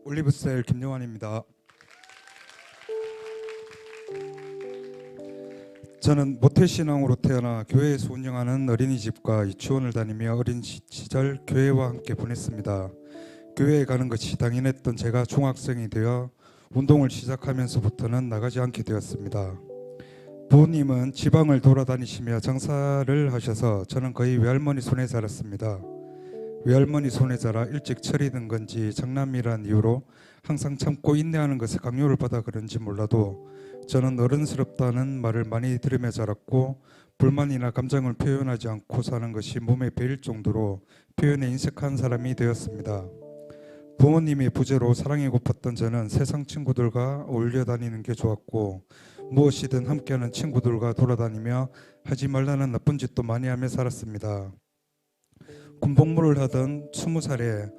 올리브셀 김용환입니다. 저는 모태신앙으로 태어나 교회에서 운영하는 어린이집과 유치원을 다니며 어린 시절 교회와 함께 보냈습니다. 교회에 가는 것이 당연했던 제가 중학생이 되어 운동을 시작하면서부터는 나가지 않게 되었습니다. 부모님은 지방을 돌아다니시며 장사를 하셔서 저는 거의 외할머니 손에 자랐습니다. 외할머니 손에 자라 일찍 철이 든 건지 장남이란 이유로 항상 참고 인내하는 것에 강요를 받아 그런지 몰라도 저는 어른스럽다는 말을 많이 들으며 자랐고 불만이나 감정을 표현하지 않고 사는 것이 몸에 배일 정도로 표현에 인색한 사람이 되었습니다. 부모님의 부재로 사랑이 고팠던 저는 세상 친구들과 어울려 다니는 게 좋았고 무엇이든 함께하는 친구들과 돌아다니며 하지 말라는 나쁜 짓도 많이 하며 살았습니다. 군복무를 하던 20살에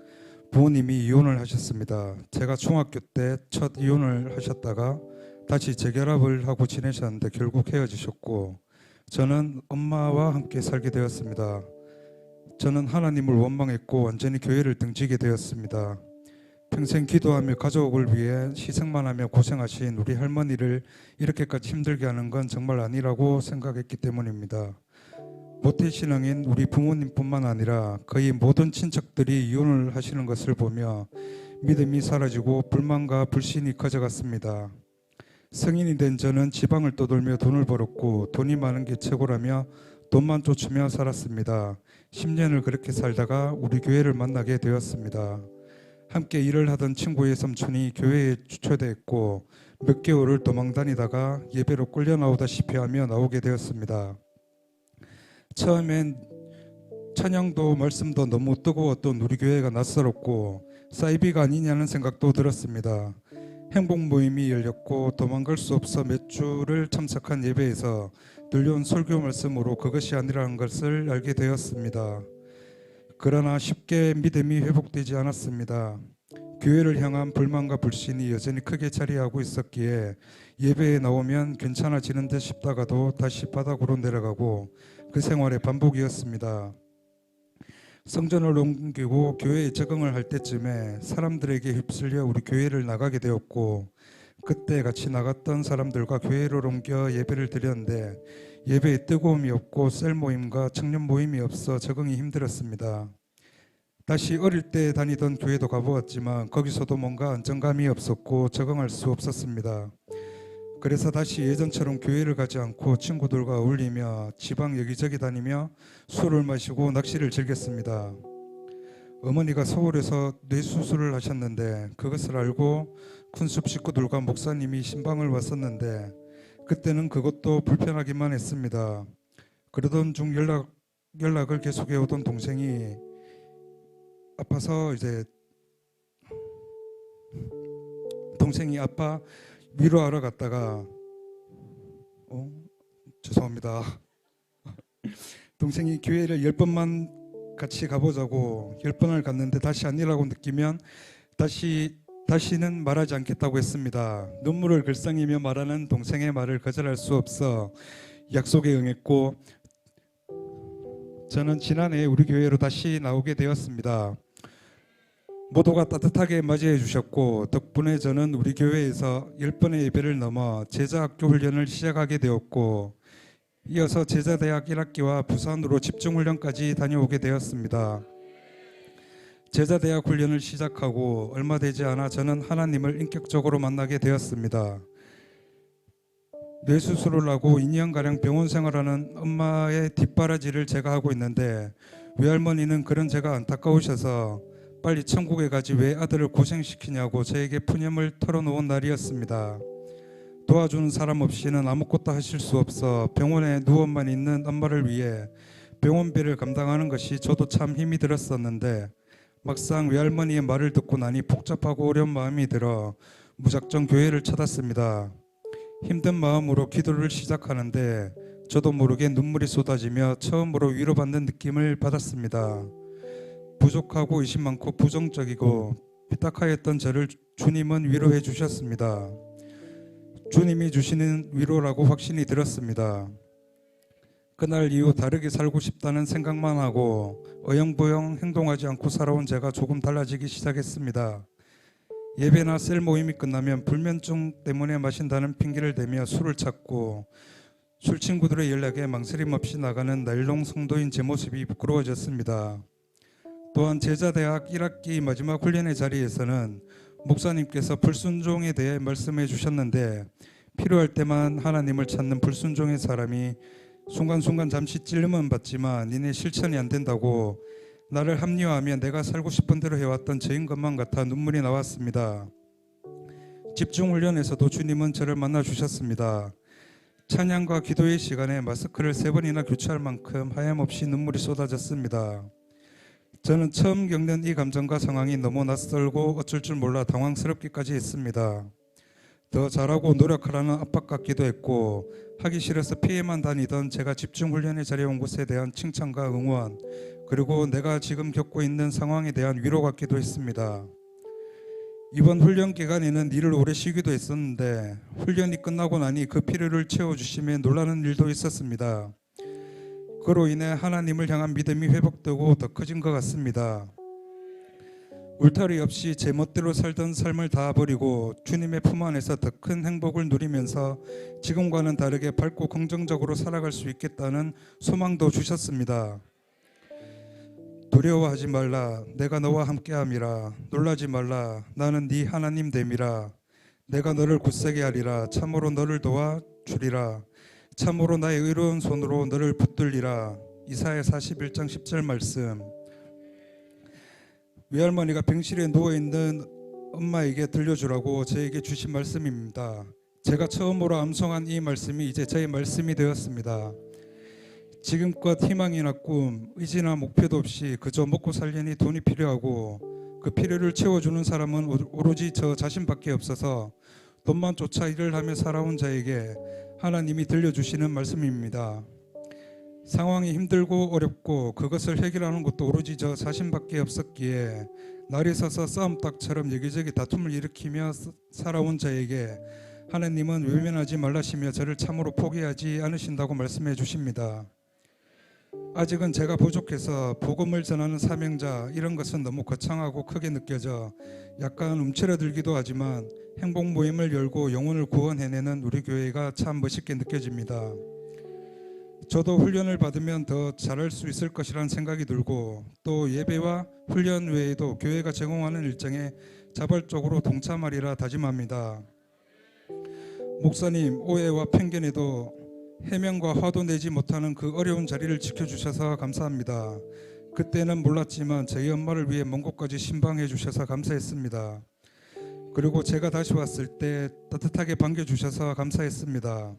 부모님이 이혼을 하셨습니다. 제가 중학교 때 첫 이혼을 하셨다가 다시 재결합을 하고 지내셨는데 결국 헤어지셨고 저는 엄마와 함께 살게 되었습니다. 저는 하나님을 원망했고 완전히 교회를 등지게 되었습니다. 평생 기도하며 가족을 위해 희생만 하며 고생하신 우리 할머니를 이렇게까지 힘들게 하는 건 정말 아니라고 생각했기 때문입니다. 모태신앙인 우리 부모님뿐만 아니라 거의 모든 친척들이 이혼을 하시는 것을 보며 믿음이 사라지고 불만과 불신이 커져갔습니다. 성인이 된 저는 지방을 떠돌며 돈을 벌었고 돈이 많은 게 최고라며 돈만 쫓으며 살았습니다. 10년을 그렇게 살다가 우리 교회를 만나게 되었습니다. 함께 일을 하던 친구의 삼촌이 교회에 초대했고 몇 개월을 도망다니다가 예배로 끌려 나오다시피 하며 나오게 되었습니다. 처음엔 찬양도 말씀도 너무 뜨거웠던 우리 교회가 낯설었고 사이비가 아니냐는 생각도 들었습니다. 행복 모임이 열렸고 도망갈 수 없어 몇 주를 참석한 예배에서 들려온 설교 말씀으로 그것이 아니라는 것을 알게 되었습니다. 그러나 쉽게 믿음이 회복되지 않았습니다. 교회를 향한 불만과 불신이 여전히 크게 자리하고 있었기에 예배에 나오면 괜찮아지는 듯 싶다가도 다시 바닥으로 내려가고 그 생활의 반복이었습니다. 성전을 옮기고 교회에 적응을 할 때쯤에 사람들에게 휩쓸려 우리 교회를 나가게 되었고 그때 같이 나갔던 사람들과 교회를 옮겨 예배를 드렸는데 예배에 뜨거움이 없고 셀 모임과 청년 모임이 없어 적응이 힘들었습니다. 다시 어릴 때 다니던 교회도 가보았지만 거기서도 뭔가 안정감이 없었고 적응할 수 없었습니다. 그래서 다시 예전처럼 교회를 가지 않고 친구들과 어울리며 지방 여기저기 다니며 술을 마시고 낚시를 즐겼습니다. 어머니가 서울에서 뇌수술을 하셨는데 그것을 알고 큰숲 식구들과 목사님이 신방을 왔었는데 그때는 그것도 불편하기만 했습니다. 그러던 중 연락을 계속해 오던 동생이 아파서 동생이 아파 위로하러 갔다가 죄송합니다. 동생이 교회를 10번만 같이 가보자고 10번을 갔는데 다시 아니라고 느끼면 다시는 말하지 않겠다고 했습니다. 눈물을 글썽이며 말하는 동생의 말을 거절할 수 없어 약속에 응했고 저는 지난해 우리 교회로 다시 나오게 되었습니다. 모두가 따뜻하게 맞이해 주셨고 덕분에 저는 우리 교회에서 10번의 예배를 넘어 제자학교 훈련을 시작하게 되었고 이어서 제자대학 1학기와 부산으로 집중훈련까지 다녀오게 되었습니다. 제자대학 훈련을 시작하고 얼마 되지 않아 저는 하나님을 인격적으로 만나게 되었습니다. 뇌수술을 하고 2년가량 병원 생활하는 엄마의 뒷바라지를 제가 하고 있는데 외할머니는 그런 제가 안타까우셔서 빨리 천국에 가지 왜 아들을 고생시키냐고 저에게 푸념을 털어놓은 날이었습니다. 도와주는 사람 없이는 아무것도 하실 수 없어 병원에 누워만 있는 엄마를 위해 병원비를 감당하는 것이 저도 참 힘이 들었었는데 막상 외할머니의 말을 듣고 나니 복잡하고 어려운 마음이 들어 무작정 교회를 찾았습니다. 힘든 마음으로 기도를 시작하는데 저도 모르게 눈물이 쏟아지며 처음으로 위로받는 느낌을 받았습니다. 부족하고 의심 많고 부정적이고 삐딱하였던 저를 주님은 위로해 주셨습니다. 주님이 주시는 위로라고 확신이 들었습니다. 그날 이후 다르게 살고 싶다는 생각만 하고 어영부영 행동하지 않고 살아온 제가 조금 달라지기 시작했습니다. 예배나 셀 모임이 끝나면 불면증 때문에 마신다는 핑계를 대며 술을 찾고 술 친구들의 연락에 망설임 없이 나가는 나일동 성도인 제 모습이 부끄러워졌습니다. 또한 제자대학 1학기 마지막 훈련의 자리에서는 목사님께서 불순종에 대해 말씀해 주셨는데 필요할 때만 하나님을 찾는 불순종의 사람이 순간순간 잠시 찔림은 받지만 니네 실천이 안 된다고 나를 합리화하면 내가 살고 싶은 대로 해왔던 저인 것만 같아 눈물이 나왔습니다. 집중훈련에서도 주님은 저를 만나 주셨습니다. 찬양과 기도의 시간에 마스크를 3번이나 교체할 만큼 하염없이 눈물이 쏟아졌습니다. 저는 처음 겪는 이 감정과 상황이 너무 낯설고 어쩔 줄 몰라 당황스럽기까지 했습니다. 더 잘하고 노력하라는 압박 같기도 했고 하기 싫어서 피해만 다니던 제가 집중훈련의 자리에 온 것에 대한 칭찬과 응원, 그리고 내가 지금 겪고 있는 상황에 대한 위로 같기도 했습니다. 이번 훈련 기간에는 일을 오래 쉬기도 했었는데 훈련이 끝나고 나니 그 필요를 채워주심에 놀라는 일도 있었습니다. 그로 인해 하나님을 향한 믿음이 회복되고 더 커진 것 같습니다. 울타리 없이 제 멋대로 살던 삶을 다 버리고 주님의 품 안에서 더 큰 행복을 누리면서 지금과는 다르게 밝고 긍정적으로 살아갈 수 있겠다는 소망도 주셨습니다. 두려워하지 말라, 내가 너와 함께함이라. 놀라지 말라, 나는 네 하나님 됨이라. 내가 너를 굳세게 하리라. 참으로 너를 도와주리라. 참으로 나의 의로운 손으로 너를 붙들리라. 이사야 41장 10절 말씀. 외할머니가 병실에 누워있는 엄마에게 들려주라고 저에게 주신 말씀입니다. 제가 처음으로 암송한 이 말씀이 이제 저의 말씀이 되었습니다. 지금껏 희망이나 꿈, 의지나 목표도 없이 그저 먹고 살려니 돈이 필요하고 그 필요를 채워주는 사람은 오로지 저 자신밖에 없어서 돈만 쫓아 일을 하며 살아온 자에게 하나님이 들려주시는 말씀입니다. 상황이 힘들고 어렵고 그것을 해결하는 것도 오로지 저 자신밖에 없었기에 날이 서서 싸움닭처럼 여기저기 다툼을 일으키며 살아온 자에게 하나님은 외면하지 말라시며 저를 참으로 포기하지 않으신다고 말씀해 주십니다. 아직은 제가 부족해서 복음을 전하는 사명자, 이런 것은 너무 거창하고 크게 느껴져 약간 움츠러들기도 하지만 행복 모임을 열고 영혼을 구원해내는 우리 교회가 참 멋있게 느껴집니다. 저도 훈련을 받으면 더 잘할 수 있을 것이라는 생각이 들고 또 예배와 훈련 외에도 교회가 제공하는 일정에 자발적으로 동참하리라 다짐합니다. 목사님, 오해와 편견에도 해명과 화도 내지 못하는 그 어려운 자리를 지켜주셔서 감사합니다. 그때는 몰랐지만 저희 엄마를 위해 먼 곳까지 신방해 주셔서 감사했습니다. 그리고 제가 다시 왔을 때 따뜻하게 반겨주셔서 감사했습니다.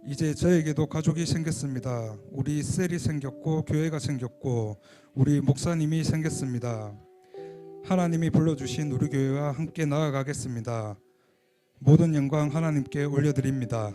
이제 저에게도 가족이 생겼습니다. 우리 셀이 생겼고 교회가 생겼고 우리 목사님이 생겼습니다. 하나님이 불러주신 우리 교회와 함께 나아가겠습니다. 모든 영광 하나님께 올려드립니다.